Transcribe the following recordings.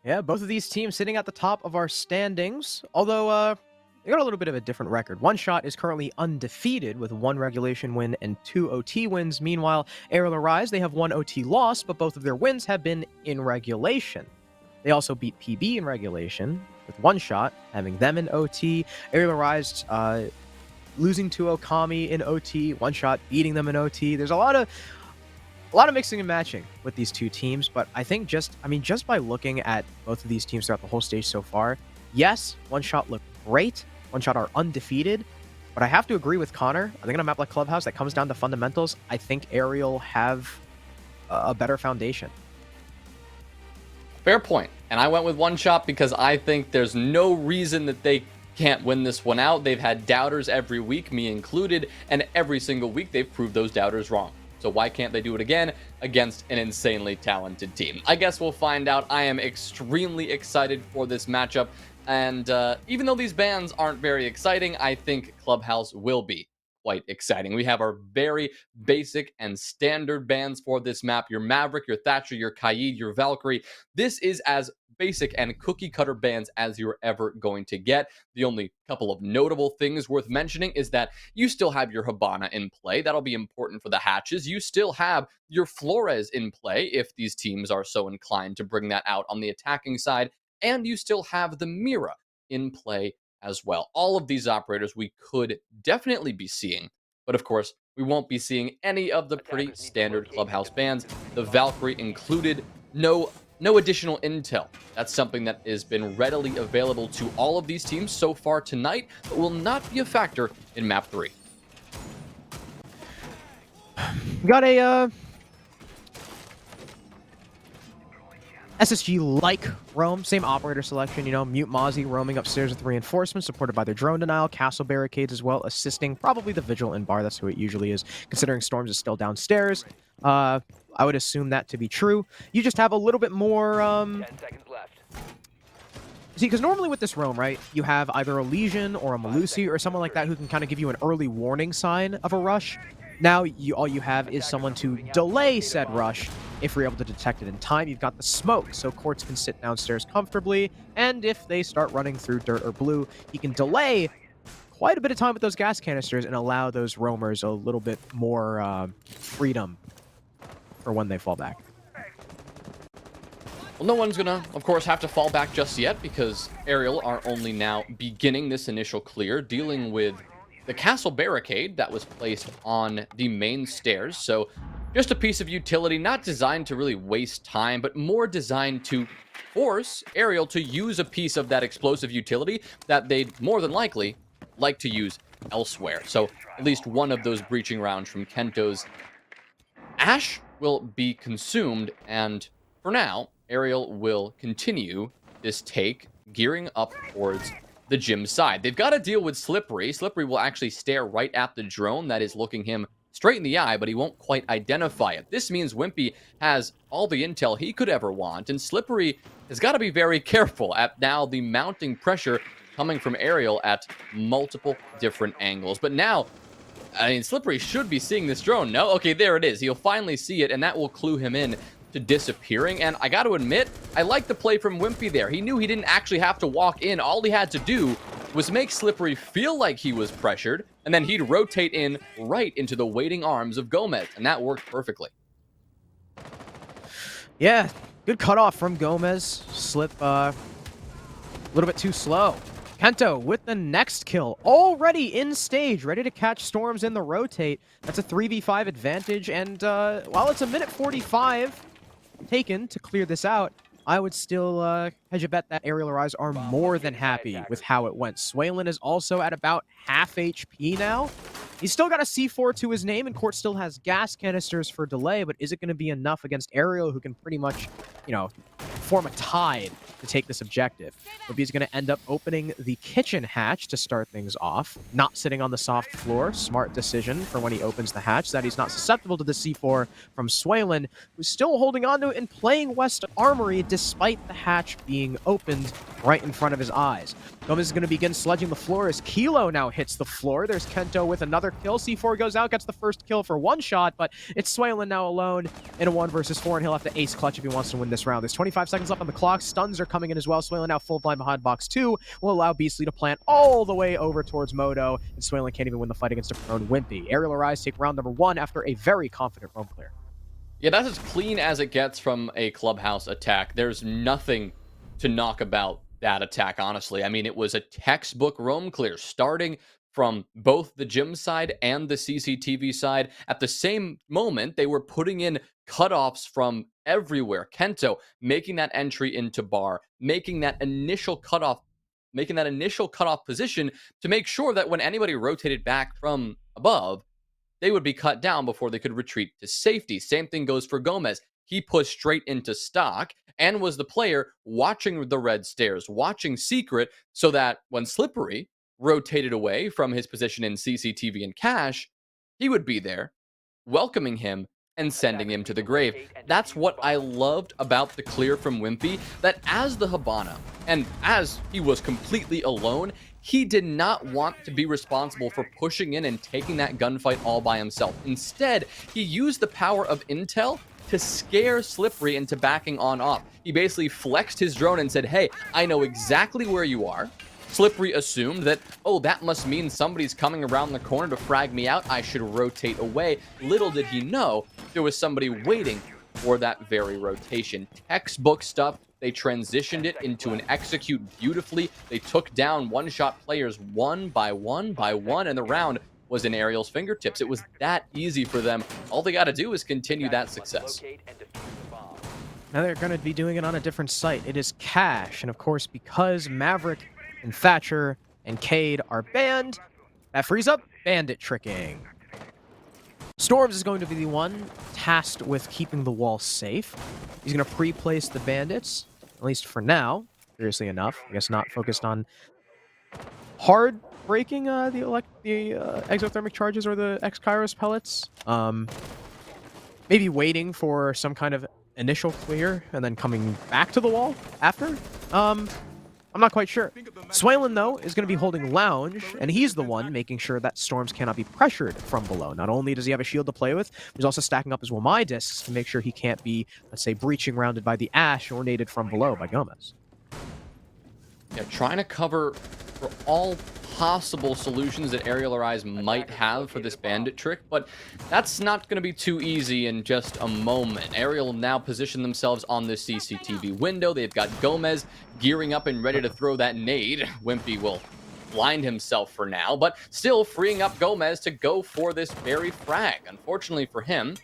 Yeah, both of these teams sitting at the top of our standings, although they got a little bit of a different record. One Shot is currently undefeated with 1 regulation win and 2 OT wins. Meanwhile, Aerial Arise, they have 1 OT loss, but both of their wins have been in regulation. They also beat PB in regulation, with One Shot having them in OT. Aerial Arise losing to Okami in OT, One Shot beating them in OT. There's a lot of mixing and matching with these two teams, but I think just by looking at both of these teams throughout the whole stage so far, yes, One Shot looked great. One Shot are undefeated, but I have to agree with Connor. I think on a map like Clubhouse that comes down to fundamentals, I think Aerial have a better foundation. Fair point. And I went with One Shot because I think there's no reason that they can't win this one out. They've had doubters every week, me included, and every single week they've proved those doubters wrong. So why can't they do it again against an insanely talented team? I guess we'll find out. I am extremely excited for this matchup. And even though these bans aren't very exciting, I think Clubhouse will be quite exciting. We have our very basic and standard bans for this map. Your Maverick, your Thatcher, your Kaid, your Valkyrie. This is as basic and cookie cutter bans as you're ever going to get. The only couple of notable things worth mentioning is that you still have your Hibana in play. That'll be important for the hatches. You still have your Flores in play if these teams are so inclined to bring that out on the attacking side. And you still have the Mira in play as well. All of these operators we could definitely be seeing, but of course, we won't be seeing any of the pretty standard Clubhouse bans, the Valkyrie included. No additional intel. That's something that has been readily available to all of these teams so far tonight, but will not be a factor in map 3. Got a SSG-like roam, same operator selection, Mute Mozzie roaming upstairs with reinforcements, supported by their drone denial, castle barricades as well, assisting probably the Vigil in bar. That's who it usually is, considering Storms is still downstairs. I would assume that to be true. You just have a little bit more, 10 seconds left. See, because normally with this roam, right, you have either a Legion or a Melusi or someone like that who can kind of give you an early warning sign of a rush. Now, all you have is someone to delay said rush. If you're able to detect it in time, you've got the smoke, so Quartz can sit downstairs comfortably, and if they start running through dirt or blue, he can delay quite a bit of time with those gas canisters and allow those roamers a little bit more freedom for when they fall back. Well, no one's gonna, of course, have to fall back just yet, because Aerial are only now beginning this initial clear, dealing with the castle barricade that was placed on the main stairs. So just a piece of utility, not designed to really waste time, but more designed to force Aerial to use a piece of that explosive utility that they'd more than likely like to use elsewhere. So at least one of those breaching rounds from Kento's Ash will be consumed, and for now, Aerial will continue this take, gearing up towards the gym side. They've got to deal with Slippery. Slippery will actually stare right at the drone that is looking him straight in the eye, but he won't quite identify it. This means Wimpy has all the intel he could ever want, and Slippery has got to be very careful at now the mounting pressure coming from Aerial at multiple different angles. But now, I mean, Slippery should be seeing this drone. No? Okay, there it is. He'll finally see it, and that will clue him in to disappearing. And I got to admit, I like the play from Wimpy there. He knew he didn't actually have to walk in. All he had to do was make Slippery feel like he was pressured, and then he'd rotate in right into the waiting arms of Gomez, and that worked perfectly. Yeah, good cutoff from Gomez. Slip a little bit too slow. Kento with the next kill, already in stage, ready to catch Storms in the rotate. That's a 3v5 advantage, and while it's a minute 45 taken to clear this out, I would still hedge a bet that Aerial Arise are more than happy with how it went. Swaylin is also at about half HP now. He's still got a C4 to his name, and Court still has gas canisters for delay, but is it going to be enough against Aerial, who can pretty much, form a tide to take this objective? But he's going to end up opening the kitchen hatch to start things off, not sitting on the soft floor. Smart decision for when he opens the hatch, so that he's not susceptible to the C4 from Swaylin, who's still holding on to it and playing West Armory despite the hatch being opened right in front of his eyes. Gomez is going to begin sledging the floor as Kilo now hits the floor. There's Kento with another kill. C4 goes out, gets the first kill for one shot, but it's Swaylin now alone in a 1 versus 4, and he'll have to ace clutch if he wants to win this round. There's 25 seconds seconds left on the clock. Stuns are coming in as well. Swaylin now full blind behind box 2 will allow Beastly to plant all the way over towards Moto, and Swaylin can't even win the fight against a prone Wimpy. Aerial Arise take round number 1 after a very confident roam clear. Yeah, that's as clean as it gets from a clubhouse attack. There's nothing to knock about that attack, honestly. I mean, it was a textbook roam clear, starting from both the gym side and the CCTV side. At the same moment, they were putting in cutoffs from everywhere. Kento making that entry into bar, making that initial cutoff position to make sure that when anybody rotated back from above, they would be cut down before they could retreat to safety. Same thing goes for Gomez. He pushed straight into stock and was the player watching the red stairs, watching Secret, so that when Slippery rotated away from his position in CCTV and Cash, he would be there, welcoming him and sending him to the grave. That's what I loved about the clear from Wimpy, that as the Habana, and as he was completely alone, he did not want to be responsible for pushing in and taking that gunfight all by himself. Instead, he used the power of intel to scare Slippery into backing on off. He basically flexed his drone and said, hey, I know exactly where you are. Slippery assumed that, oh, that must mean somebody's coming around the corner to frag me out. I should rotate away. Little did he know there was somebody waiting for that very rotation. Textbook stuff. They transitioned it into an execute beautifully. They took down one-shot players one by one, and the round was in Aerial's fingertips. It was that easy for them. All they got to do is continue that success. Now they're going to be doing it on a different site. It is Cash, and of course, because Maverick and Thatcher and Cade are banned, that frees up bandit tricking. Storms is going to be the one tasked with keeping the wall safe. He's going to pre-place the bandits, at least for now. Curiously enough, I guess not focused on hard breaking the exothermic charges or the X-Kairos pellets. Maybe waiting for some kind of initial clear and then coming back to the wall after. I'm not quite sure. Swaylin, though, is going to be holding Lounge, and he's the one making sure that Storms cannot be pressured from below. Not only does he have a shield to play with, he's also stacking up his Wamai discs to make sure he can't be, let's say, breaching rounded by the Ash or naded from below by Gomez. Yeah, trying to cover for all possible solutions that Aerial Arise might have for this bandit trick, but that's not going to be too easy in just a moment. Aerial now position themselves on this CCTV window. They've got Gomez gearing up and ready to throw that nade. Wimpy will blind himself for now, but still freeing up Gomez to go for this very frag. Unfortunately for him,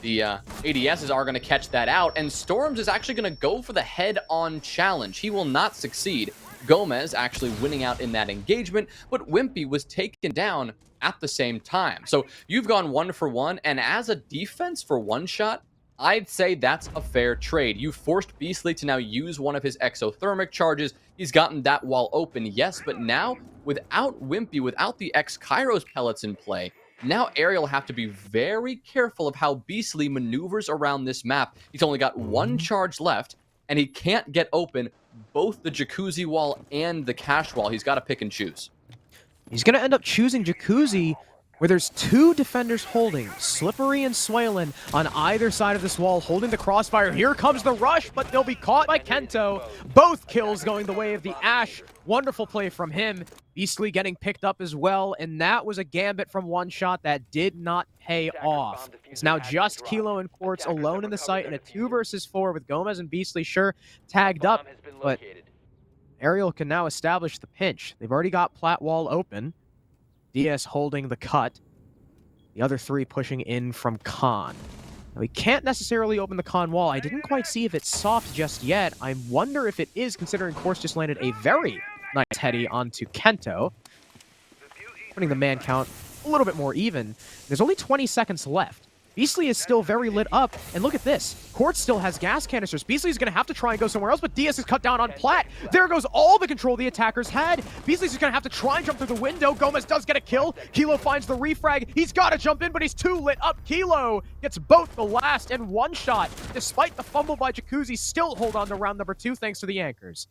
the ADSs are going to catch that out, and Storms is actually going to go for the head-on challenge. He will not succeed. Gomez actually winning out in that engagement, but Wimpy was taken down at the same time. So you've gone 1 for 1, and as a defense for one shot, I'd say that's a fair trade. You forced Beastly to now use one of his exothermic charges. He's gotten that wall open, yes, but now without Wimpy, without the X-Kairos pellets in play, now Aerial will have to be very careful of how Beastly maneuvers around this map. He's only got 1 charge left, and he can't get open both the Jacuzzi wall and the Cash wall. He's got to pick and choose. He's going to end up choosing Jacuzzi, where there's 2 defenders holding, Slippery and Swaylin, on either side of this wall, holding the crossfire. Here comes the rush, but they'll be caught by Kento. Both kills going the way of the Ash. Wonderful play from him. Beastly getting picked up as well, and that was a gambit from one shot that did not pay off. It's now just Kilo and Quartz alone in the site in a 2 versus 4 with Gomez and Beastly sure tagged up, but Aerial can now establish the pinch. They've already got plat wall open. DS holding the cut. The other 3 pushing in from Khan. Now, we can't necessarily open the Khan wall. I didn't quite see if it's soft just yet. I wonder if it is, considering Quartz just landed a very nice heady onto Kento, putting the man count a little bit more even. There's only 20 seconds left. Beastly is still very lit up, and look at this. Quartz still has gas canisters. Beastly's gonna have to try and go somewhere else, but DS is cut down on Plat. There goes all the control the attackers had. Beastly's just gonna have to try and jump through the window. Gomez does get a kill. Kilo finds the refrag. He's gotta jump in, but he's too lit up. Kilo gets both the last and one shot. Despite the fumble by Jacuzzi, still hold on to round number 2 thanks to the anchors.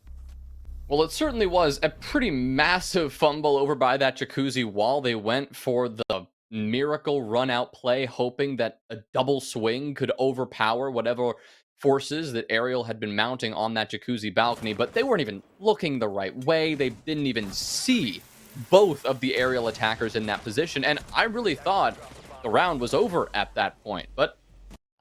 Well, it certainly was a pretty massive fumble over by that Jacuzzi wall. They went for the miracle run out play, hoping that a double swing could overpower whatever forces that Aerial had been mounting on that jacuzzi balcony, but they weren't even looking the right way. They didn't even see both of the aerial attackers in that position, and I really thought the round was over at that point. But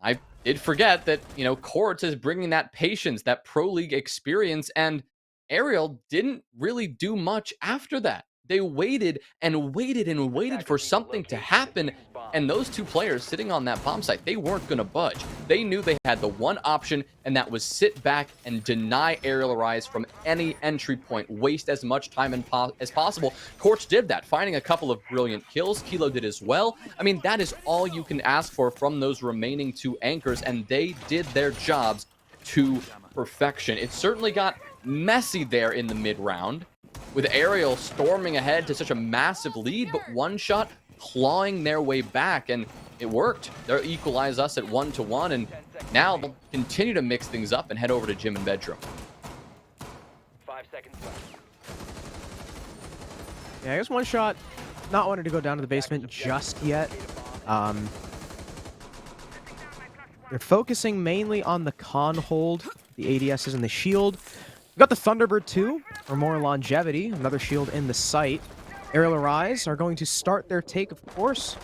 I did forget that, Quartz is bringing that patience, that pro league experience, and Ariel didn't really do much after that. They waited and waited and waited for something to happen, and those two players sitting on that bomb site, they weren't going to budge. They knew they had the one option, and that was sit back and deny Aerial Rise from any entry point, waste as much time as possible. Quartz did that, finding a couple of brilliant kills. Kilo did as well. I mean, that is all you can ask for from those remaining two anchors, and they did their jobs to perfection. It certainly got messy there in the mid-round, with Aerial storming ahead to such a massive lead, but One Shot clawing their way back, and it worked. They'll equalize us at 1-1, and now they'll continue to mix things up and head over to gym and bedroom. 5 seconds left. Yeah, I guess One Shot not wanting to go down to the basement just yet. They're focusing mainly on the con hold, the ADSs and the shield. We've got the Thunderbird too, for more longevity, another shield in the site. Aerial Arise are going to start their take, of course,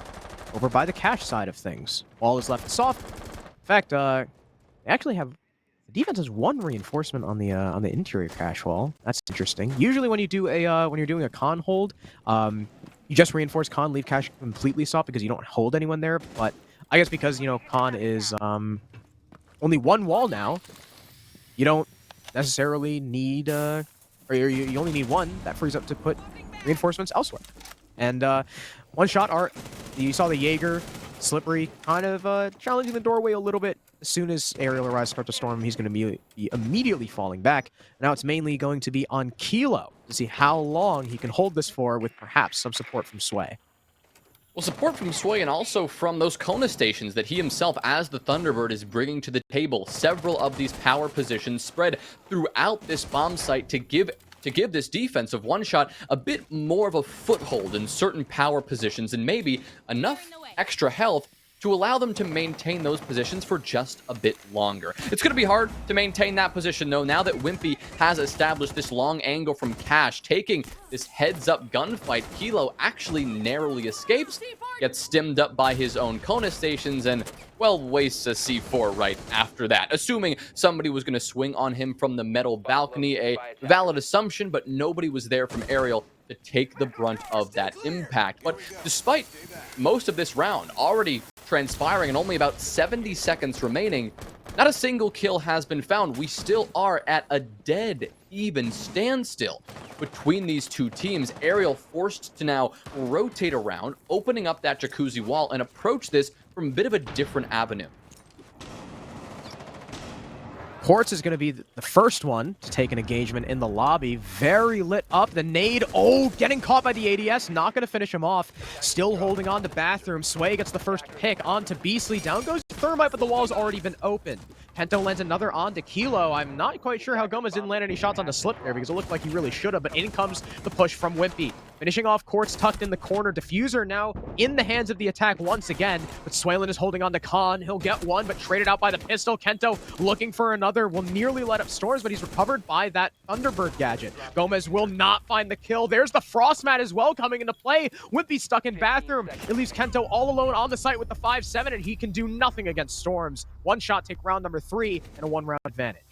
over by the cache side of things. Wall is left soft. In fact, they actually have the defense has one reinforcement on the interior cache wall. That's interesting. Usually, when you do a when you're doing a con hold, you just reinforce con, leave cache completely soft because you don't hold anyone there. But I guess because con is only one wall now, you don't necessarily need or you only need one. That frees up to put reinforcements elsewhere. And One Shot you saw the Jaeger slippery kind of challenging the doorway a little bit. As soon as Aerial Arise start to storm, he's going to be immediately falling back. Now it's mainly going to be on Kilo to see how long he can hold this for, with perhaps some support from Sway. Well, support from Sway and also from those Kona stations that he himself, as the Thunderbird, is bringing to the table. Several of these power positions spread throughout this bomb site to give this defense of One Shot a bit more of a foothold in certain power positions, and maybe enough extra health to allow them to maintain those positions for just a bit longer. It's going to be hard to maintain that position, though, now that Wimpy has established this long angle from Cash, taking this heads-up gunfight. Kilo actually narrowly escapes, gets stemmed up by his own Kona stations, and, well, wastes a C4 right after that. Assuming somebody was going to swing on him from the metal balcony, a valid assumption, but nobody was there from Aerial to take the brunt of that impact. But despite most of this round already transpiring and only about 70 seconds remaining, not a single kill has been found. We still are at a dead even standstill between these two teams. Aerial forced to now rotate around, opening up that jacuzzi wall and approach this from a bit of a different avenue. Quartz is going to be the first one to take an engagement in the lobby. Very lit up. The nade, getting caught by the ADS. Not going to finish him off. Still holding on to Bathroom. Sway gets the first pick onto Beastly. Down goes Thermite, but the wall's already been opened. Pento lands another onto Kilo. I'm not quite sure how Gomez didn't land any shots on the slip there, because it looked like he really should have, but in comes the push from Wimpy. Finishing off Quartz tucked in the corner. Diffuser now in the hands of the attack once again, but Swaylin is holding on to Khan. He'll get one, but traded out by the pistol. Kento looking for another, will nearly let up Storms, but he's recovered by that Thunderbird gadget. Gomez will not find the kill. There's the Frost Mat as well coming into play. Wimpy stuck in Bathroom. It leaves Kento all alone on the site with the 5-7, and he can do nothing against Storms. One Shot take round number 3 and a 1-round advantage.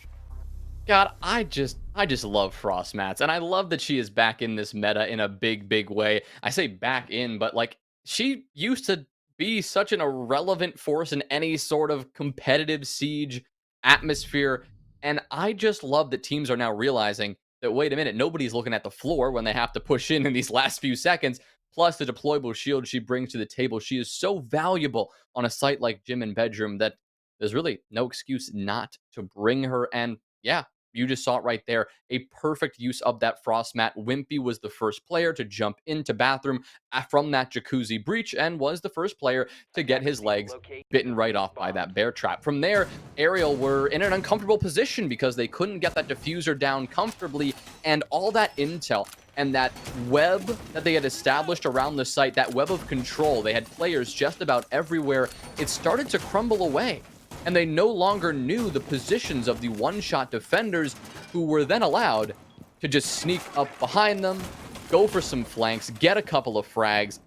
God, I just love Frost Mats, and I love that she is back in this meta in a big way. I say back in, but like, she used to be such an irrelevant force in any sort of competitive siege atmosphere, and I just love that teams are now realizing that, wait a minute, nobody's looking at the floor when they have to push in these last few seconds. Plus the deployable shield she brings to the table. She is so valuable on a site like Gym and Bedroom that there's really no excuse not to bring her. And yeah, you just saw it right there. A perfect use of that Frost Mat. Wimpy was the first player to jump into Bathroom from that jacuzzi breach and was the first player to get his legs bitten right off by that bear trap. From there, Aerial were in an uncomfortable position because they couldn't get that diffuser down comfortably, and all that intel and that web that they had established around the site, that web of control, they had players just about everywhere, it started to crumble away. and they no longer knew the positions of the one-shot defenders, who were then allowed to just sneak up behind them, go for some flanks, get a couple of frags,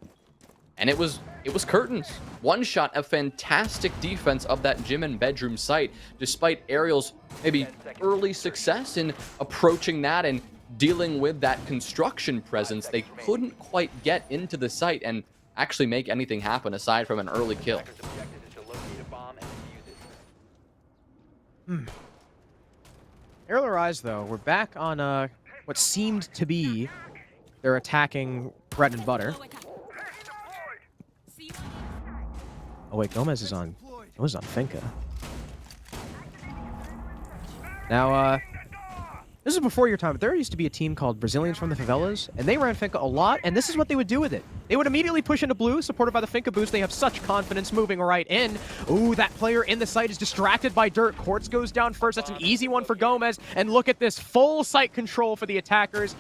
and it was curtains. One Shot, a fantastic defense of that gym and bedroom site, despite Aerial's maybe early success in approaching that and dealing with that construction presence. They couldn't quite get into the site and actually make anything happen aside from an early kill. Attacker's objective is to locate a bomb and defuse it. Aerial Rise, though, we're back on what seemed to be their attacking bread and butter. Oh wait, Gomez is on Finca. Now, this is before your time, but there used to be a team called Brazilians from the Favelas, and they ran Finca a lot, and this is what they would do with it. They would immediately push into blue, supported by the Finca boost. They have such confidence moving right in. Ooh, that player in the site is distracted by dirt. Quartz goes down first. That's an easy one for Gomez, and look at this full site control for the attackers.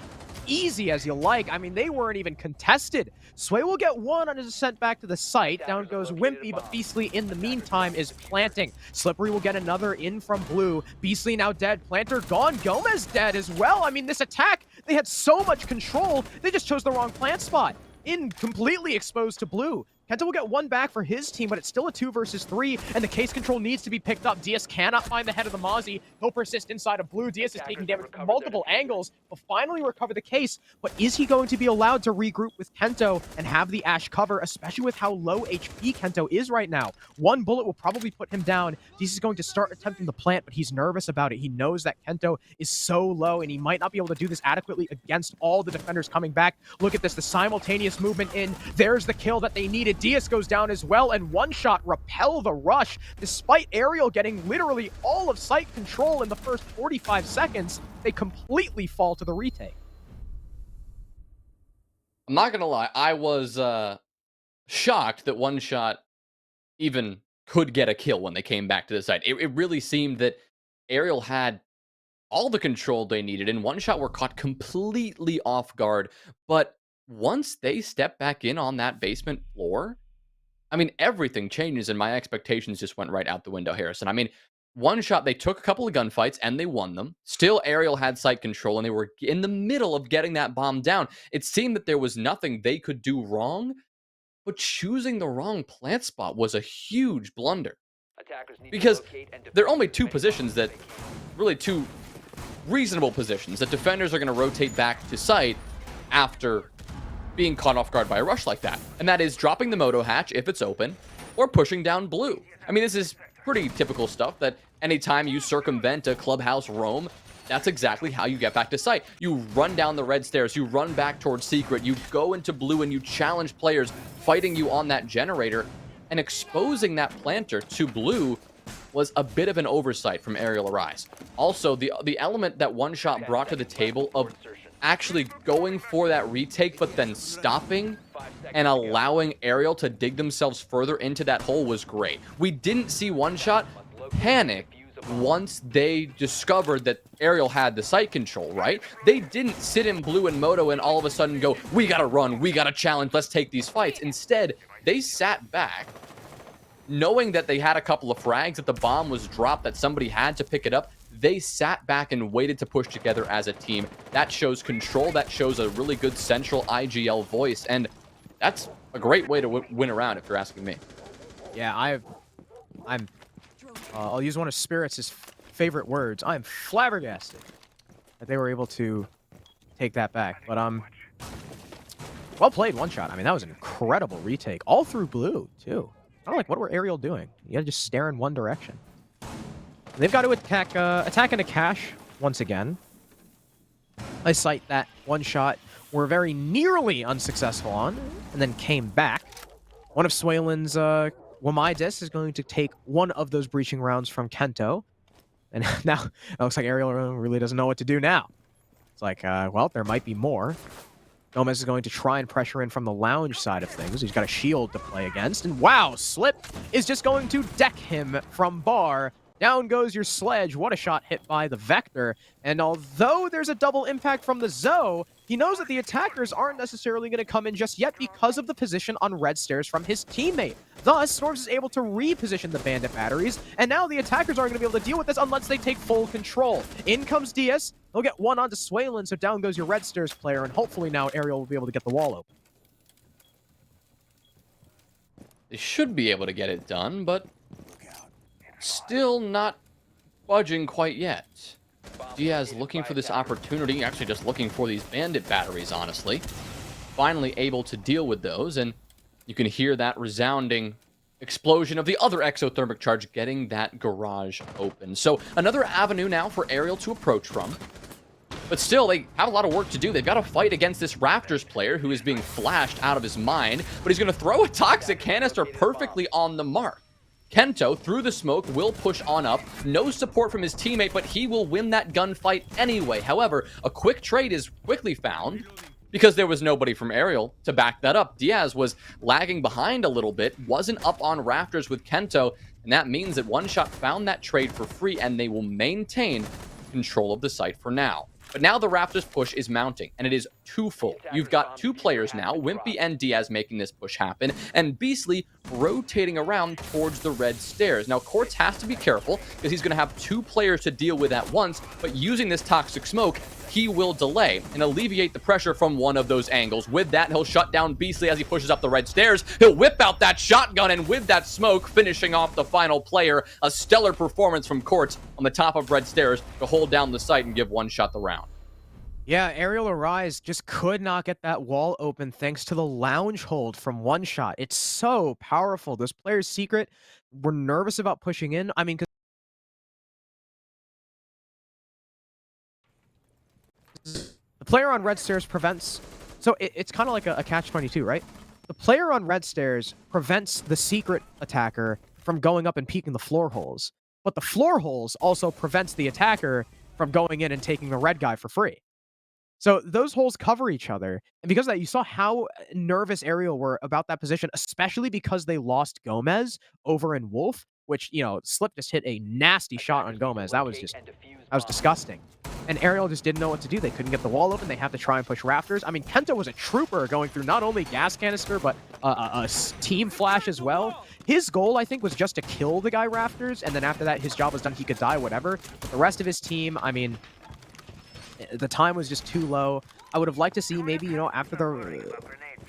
Easy as you like. I mean, they weren't even contested. Sway will get one on his ascent back to the site. Down goes Wimpy, but Beastly in the meantime is planting. Slippery will get another in from blue. Beastly now dead. Planter gone. Gomez dead as well. I mean, this attack, they had so much control, they just chose the wrong plant spot. Completely exposed to blue. Kenta will get one back for his team, but it's still a 2 versus 3, and the case control needs to be picked up. Diaz cannot find the head of the Mozzie. He'll persist inside of blue. Diaz is taking damage from multiple angles, will finally recover the case, but is he going to be allowed to regroup with Kento and have the Ash cover, especially with how low HP Kento is right now? One bullet will probably put him down. Diaz is going to start attempting the plant, but he's nervous about it. He knows that Kento is so low, and he might not be able to do this adequately against all the defenders coming back. Look at this, the simultaneous movement in. There's the kill that they needed. Diaz goes down as well, and One Shot repel the rush. Despite Aerial getting literally all of site control in the first 45 seconds, they completely fall to the retake. I'm not gonna lie, I was shocked that One Shot even could get a kill when they came back to the site. It really seemed that Aerial had all the control they needed, and One Shot were caught completely off guard. But once they stepped back in on that basement floor, I mean, everything changes, and my expectations just went right out the window, Harrison. I mean, One Shot, they took a couple of gunfights, and they won them. Still, Aerial had site control, and they were in the middle of getting that bomb down. It seemed that there was nothing they could do wrong, but choosing the wrong plant spot was a huge blunder. Attackers need Because to locate and there are defuse only the two remaining positions that, really two reasonable positions, that defenders are going to rotate back to site after being caught off guard by a rush like that. And that is dropping the moto hatch if it's open, or pushing down blue. I mean, this is pretty typical stuff that anytime you circumvent a clubhouse roam, that's exactly how you get back to site. You run down the red stairs, you run back towards secret, you go into blue, and you challenge players fighting you on that generator, and exposing that planter to blue was a bit of an oversight from Aerial Arise. Also, the element that One Shot brought to the table of actually going for that retake, but then stopping and allowing Aerial to dig themselves further into that hole was great. We didn't see One Shot panic once they discovered that Aerial had the site control, right? They didn't sit in blue and moto and all of a sudden go, we gotta run, we gotta challenge, let's take these fights. Instead, they sat back, knowing that they had a couple of frags, that the bomb was dropped, that somebody had to pick it up. They sat back and waited to push together as a team. That shows control. That shows a really good central IGL voice. And that's a great way to win around, if you're asking me. Yeah, I'll use one of Spirits' favorite words. I'm flabbergasted that they were able to take that back. But well played, One Shot. I mean, that was an incredible retake. All through blue, too. I don't like, what were Aerial doing? You gotta just stare in one direction. They've got to attack into cache once again. I cite that One Shot were very nearly unsuccessful on, and then came back. One of Swalin's Wamidis is going to take one of those breaching rounds from Kento. And now it looks like Aerial really doesn't know what to do now. It's like, well, there might be more. Gomez is going to try and pressure in from the lounge side of things. He's got a shield to play against. And wow, Slip is just going to deck him from bar Down goes your sledge. What a shot hit by the Vector. And although there's a double impact from the Zoe, he knows that the attackers aren't necessarily going to come in just yet because of the position on red stairs from his teammate. Thus, Storms is able to reposition the bandit batteries, and now the attackers aren't going to be able to deal with this unless they take full control. In comes Diaz. He'll get one onto Swalen, so down goes your red stairs player, and hopefully now Ariel will be able to get the wall open. They should be able to get it done, but still not budging quite yet. Diaz looking for this opportunity, actually just looking for these bandit batteries, honestly. Finally able to deal with those, and you can hear that resounding explosion of the other exothermic charge getting that garage open. So another avenue now for Ariel to approach from. But still, they have a lot of work to do. They've got to fight against this Raptors player who is being flashed out of his mind, but he's going to throw a toxic canister perfectly on the mark. Kento, through the smoke, will push on up. No support from his teammate, but he will win that gunfight anyway. However, a quick trade is quickly found because there was nobody from Ariel to back that up. Diaz was lagging behind a little bit, wasn't up on Raptors with Kento, and that means that One Shot found that trade for free, and they will maintain control of the site for now. But now the Raptors push is mounting, and it is twofold. You've got two players now, Wimpy and Diaz making this push happen, and Beastly rotating around towards the red stairs. Now, Quartz has to be careful, because he's going to have two players to deal with at once, but using this toxic smoke, he will delay and alleviate the pressure from one of those angles. With that, he'll shut down Beastly as he pushes up the red stairs. He'll whip out that shotgun, and with that smoke, finishing off the final player. A stellar performance from Quartz on the top of red stairs to hold down the site and give One Shot the round. Yeah, Aerial Arise just could not get that wall open thanks to the lounge hold from One Shot. It's so powerful. Those players' secret were nervous about pushing in. I mean, 'cause the player on red stairs prevents... So it's kind of like a catch-22, right? The player on red stairs prevents the secret attacker from going up and peeking the floor holes. But the floor holes also prevents the attacker from going in and taking the red guy for free. So those holes cover each other. And because of that, you saw how nervous Ariel were about that position, especially because they lost Gomez over in Wolf, which, you know, Slip just hit a nasty shot on Gomez. That was disgusting. And Ariel just didn't know what to do. They couldn't get the wall open. They have to try and push Raptors. I mean, Kento was a trooper going through not only gas canister, but a team flash as well. His goal, I think, was just to kill the guy Raptors. And then after that, his job was done. He could die, whatever. But the rest of his team, I mean... the time was just too low. I would have liked to see maybe, you know, after the...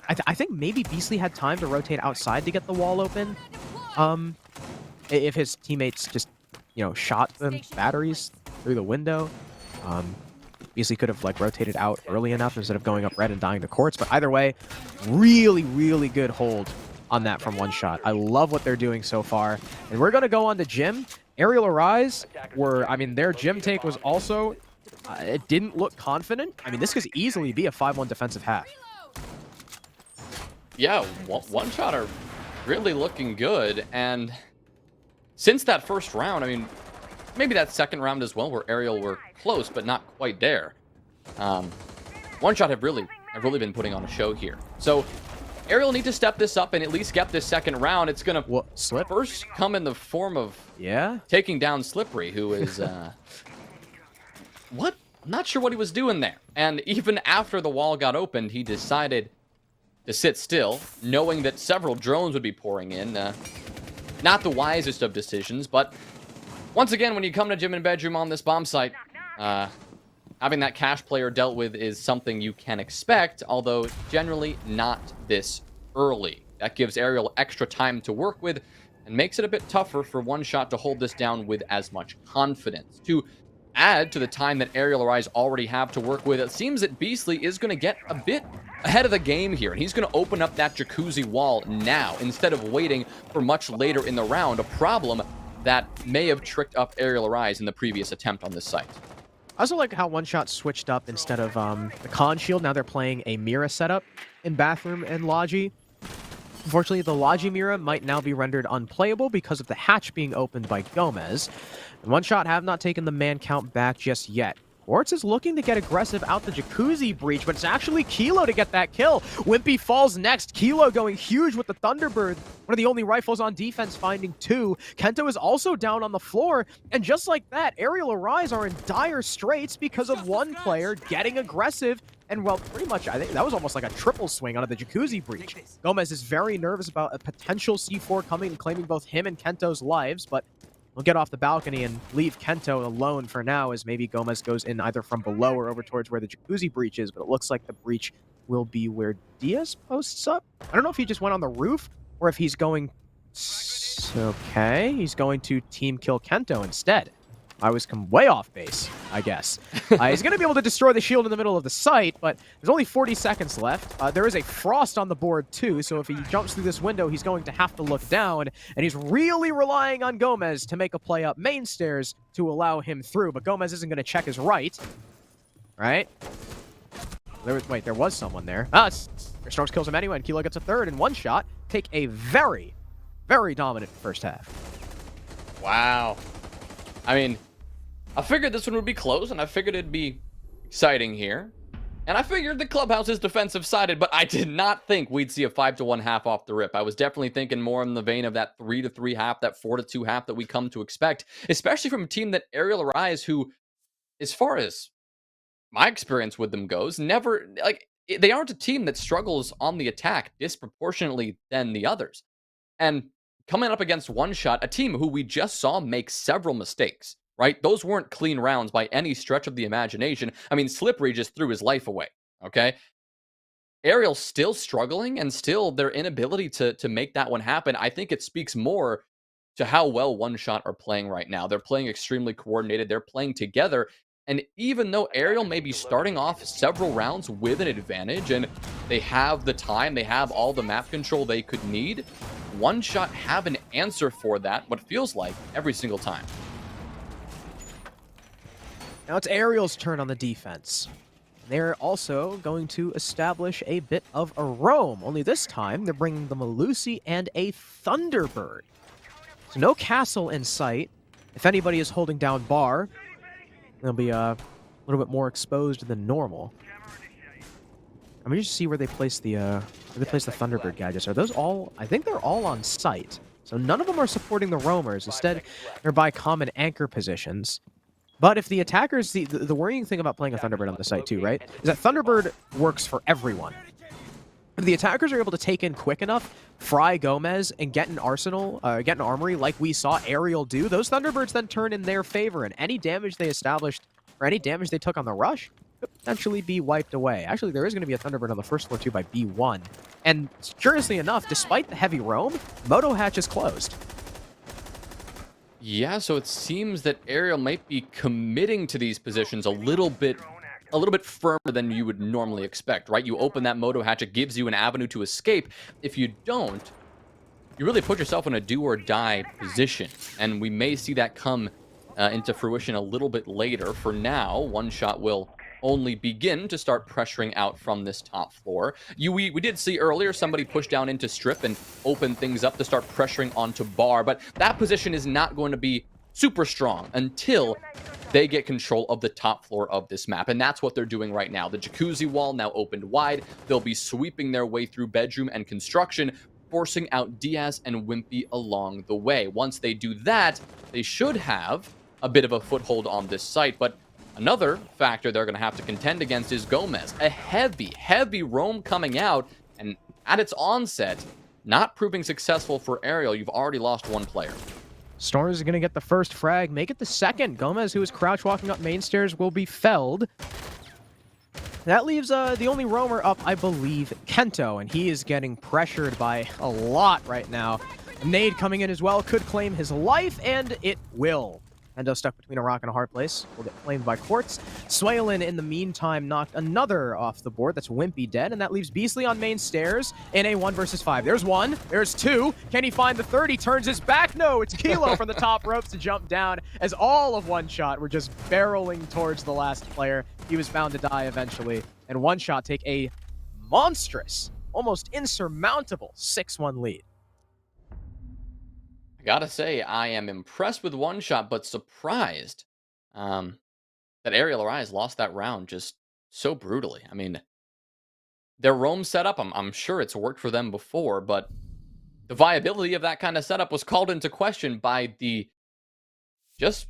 I think maybe Beastly had time to rotate outside to get the wall open. If his teammates just, you know, shot the batteries through the window. Beastly could have, like, rotated out early enough instead of going up red and dying to Quartz. But either way, really, really good hold on that from One Shot. I love what they're doing so far. And we're going to go on to Gym. Aerial Arise were, I mean, their Gym take was also... it didn't look confident. I mean, this could easily be a 5-1 defensive half. Yeah, One Shot are really looking good. And since that first round, I mean, maybe that second round as well, where Ariel were close, but not quite there. One Shot have really been putting on a show here. So Ariel need to step this up and at least get this second round. It's going to first come in the form of taking down Slippery, who is... what? Not sure what he was doing there. And even after the wall got opened, he decided to sit still, knowing that several drones would be pouring in. Not the wisest of decisions, but once again, when you come to Gym and Bedroom on this bomb site, having that cash player dealt with is something you can expect, although generally not this early. That gives Ariel extra time to work with and makes it a bit tougher for One Shot to hold this down with as much confidence. To add to the time that Aerial Arise already have to work with, it seems that Beastly is going to get a bit ahead of the game here, and he's going to open up that jacuzzi wall now instead of waiting for much later in the round, a problem that may have tricked up Aerial Arise in the previous attempt on this site. I also like how One Shot switched up instead of the con shield. Now they're playing a Mira setup in Bathroom and Logi. Unfortunately, the Logi Mira might now be rendered unplayable because of the hatch being opened by Gomez. And One Shot have not taken the man count back just yet. Quartz is looking to get aggressive out the Jacuzzi breach, but it's actually Kilo to get that kill. Wimpy falls next. Kilo going huge with the Thunderbird. One of the only rifles on defense, finding 2. Kento is also down on the floor, and just like that, Aerial Arise are in dire straits because of one player getting aggressive. And, well, pretty much, I think that was almost like a triple swing onto the Jacuzzi breach. Gomez is very nervous about a potential C4 coming and claiming both him and Kento's lives, but we'll get off the balcony and leave Kento alone for now, as maybe Gomez goes in either from below or over towards where the Jacuzzi breach is, but it looks like the breach will be where Diaz posts up. I don't know if he just went on the roof or if he's going... Okay, he's going to team kill Kento instead. I was way off base, I guess. He's going to be able to destroy the shield in the middle of the site, but there's only 40 seconds left. There is a frost on the board, too, so if he jumps through this window, he's going to have to look down, and he's really relying on Gomez to make a play up main stairs to allow him through, but Gomez isn't going to check his right. Right? Wait, there was someone there. Strokes kills him anyway, and Kilo gets a third in one shot. Take a very, very dominant first half. Wow. I mean, I figured this one would be close, and I figured it'd be exciting here. And I figured the clubhouse is defensive sided, but I did not think we'd see a 5-1 half off the rip. I was definitely thinking more in the vein of that 3-3 half, that 4-2 half that we come to expect, especially from a team that Aerial Arise, who, as far as my experience with them goes, never, like, they aren't a team that struggles on the attack disproportionately than the others. And coming up against One Shot, a team who we just saw make several mistakes, right? Those weren't clean rounds by any stretch of the imagination. I mean, Slippery just threw his life away, okay? Ariel's still struggling, and still their inability to make that one happen, I think it speaks more to how well One Shot are playing right now. They're playing extremely coordinated. They're playing together. And even though Aerial may be starting off several rounds with an advantage, and they have the time, they have all the map control they could need, One Shot have an answer for that, what feels like, every single time. Now it's Aerial's turn on the defense. They're also going to establish a bit of a roam, only this time they're bringing the Malusi and a Thunderbird. So no castle in sight. If anybody is holding down bar, they'll be a little bit more exposed than normal. Let me just see where they place the Thunderbird gadgets. Are those all? I think they're all on site. So none of them are supporting the roamers. Instead, they're by common anchor positions. But if the attackers, the worrying thing about playing a Thunderbird on the site too, right, is that Thunderbird works for everyone. If the attackers are able to take in quick enough, fry Gomez, and get an arsenal, get an armory like we saw Aerial do, those Thunderbirds then turn in their favor, and any damage they established, or any damage they took on the rush, could potentially be wiped away. Actually, there is going to be a Thunderbird on the first floor too by B1. And curiously enough, despite the heavy roam, Moto Hatch is closed. Yeah, so it seems that Aerial might be committing to these positions a little bit firmer than you would normally expect, right? You open that Moto Hatch, it gives you an avenue to escape. If you don't, you really put yourself in a do-or-die position, and we may see that come into fruition a little bit later. For now, One Shot will only begin to start pressuring out from this top floor. We did see earlier somebody push down into strip and open things up to start pressuring onto bar, but that position is not going to be super strong until they get control of the top floor of this map, and that's what they're doing right now. The Jacuzzi wall now opened wide. They'll be sweeping their way through bedroom and construction, forcing out Diaz and Wimpy along the way. Once they do that, they should have a bit of a foothold on this site, but another factor they're going to have to contend against is Gomez. A heavy roam coming out, and at its onset, not proving successful for Aerial. You've already lost one player. Storms is going to get the first frag, make it the second. Gomez, who is crouch walking up main stairs, will be felled. That leaves the only roamer up, I believe, Kento, and he is getting pressured by a lot right now. A nade coming in as well could claim his life, and it will. Kento stuck between a rock and a hard place. Will get flamed by Quartz. Swaylin, in the meantime, knocked another off the board. That's Wimpy dead, and that leaves Beastly on main stairs in a 1 versus 5. There's one. There's two. Can he find the third? He turns his back. No, it's Kilo from the top ropes to jump down as all of One Shot were just barreling towards the last player. He was bound to die eventually, and One Shot take a monstrous, almost insurmountable 6-1 lead. I gotta say, I am impressed with One Shot, but surprised that Aerial Arise lost that round just so brutally. I mean, their roam setup, I'm sure it's worked for them before, but the viability of that kind of setup was called into question by the just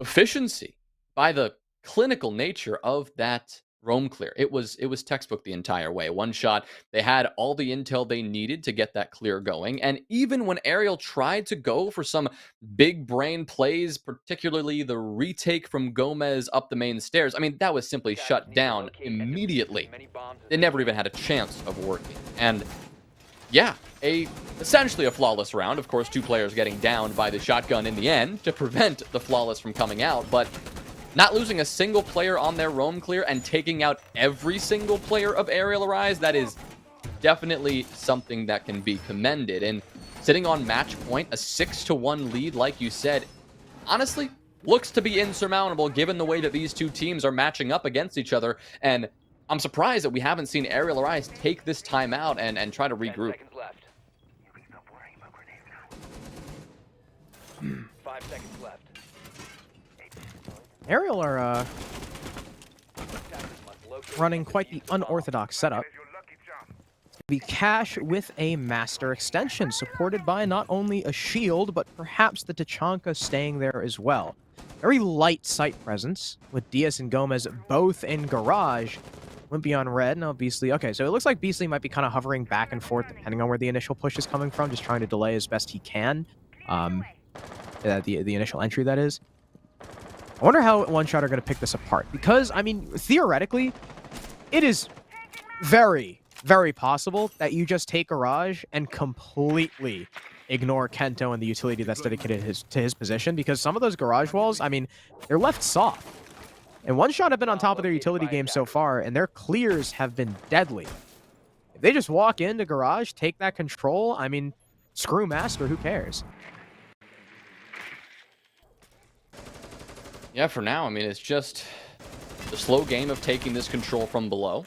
efficiency, by the clinical nature of that roam clear. It was textbook the entire way. One shot, they had all the intel they needed to get that clear going. And even when Ariel tried to go for some big brain plays, particularly the retake from Gomez up the main stairs, I mean, that was simply Attackers shut need to down locate and defuse immediately. as many bombs as They they never can. even had a chance of working. And yeah, essentially a flawless round. Of course, two players getting downed by the shotgun in the end to prevent the flawless from coming out, but not losing a single player on their roam clear and taking out every single player of Aerial Arise, that is definitely something that can be commended. And sitting on match point, a 6-1 lead, like you said, honestly, looks to be insurmountable given the way that these two teams are matching up against each other. And I'm surprised that we haven't seen Aerial Arise take this time out and try to 10 regroup. seconds left. 5 seconds left. Ariel are Attackers must locate running and quite the defuse bomb. unorthodox setup. The cache with a master extension, supported by not only a shield, but perhaps the Tachanka staying there as well. Very light site presence, with Diaz and Gomez both in garage. Wimpy on red, now Beastly. Okay, so it looks like Beastly might be kind of hovering back and forth depending on where the initial push is coming from, just trying to delay as best he can. The initial entry, that is. I wonder how One Shot are going to pick this apart, because, I mean, theoretically, it is very, very possible that you just take Garage and completely ignore Kento and the utility that's dedicated to his position, because some of those Garage walls, I mean, they're left soft. And One Shot have been on top of their utility game so far, and their clears have been deadly. If they just walk into Garage, take that control, I mean, screw Master, who cares? Yeah, for now, I mean, it's just the slow game of taking this control from below.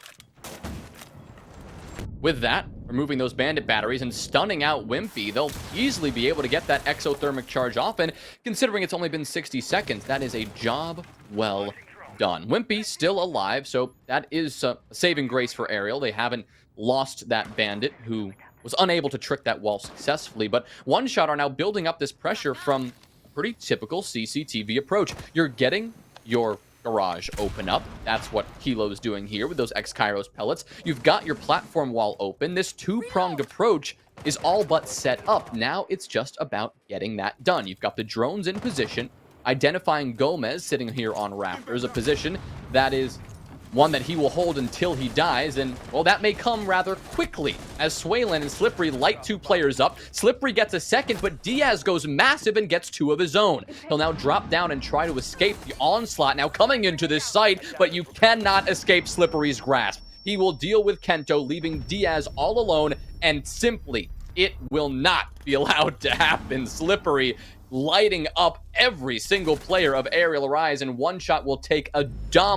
With that, removing those bandit batteries and stunning out Wimpy, they'll easily be able to get that exothermic charge off, and considering it's only been 60 seconds, that is a job well done. Wimpy still alive, so that is a saving grace for Ariel. They haven't lost that bandit who was unable to trick that wall successfully, but One Shot are now building up this pressure from a pretty typical CCTV approach. You're getting your garage open up. That's what Kilo's doing here with those X-Kairos pellets. You've got your platform wall open. This two-pronged approach is all but set up. Now it's just about getting that done. You've got the drones in position, identifying Gomez sitting here on rafters, a position that is one that he will hold until he dies, and, well, that may come rather quickly as Swaylin and Slippery light two players up. Slippery gets a second, but Diaz goes massive and gets two of his own. He'll now drop down and try to escape the onslaught now coming into this site, but you cannot escape Slippery's grasp. He will deal with Kento, leaving Diaz all alone, and simply, it will not be allowed to happen. Slippery lighting up every single player of Aerial Arise, and One Shot will take a dominant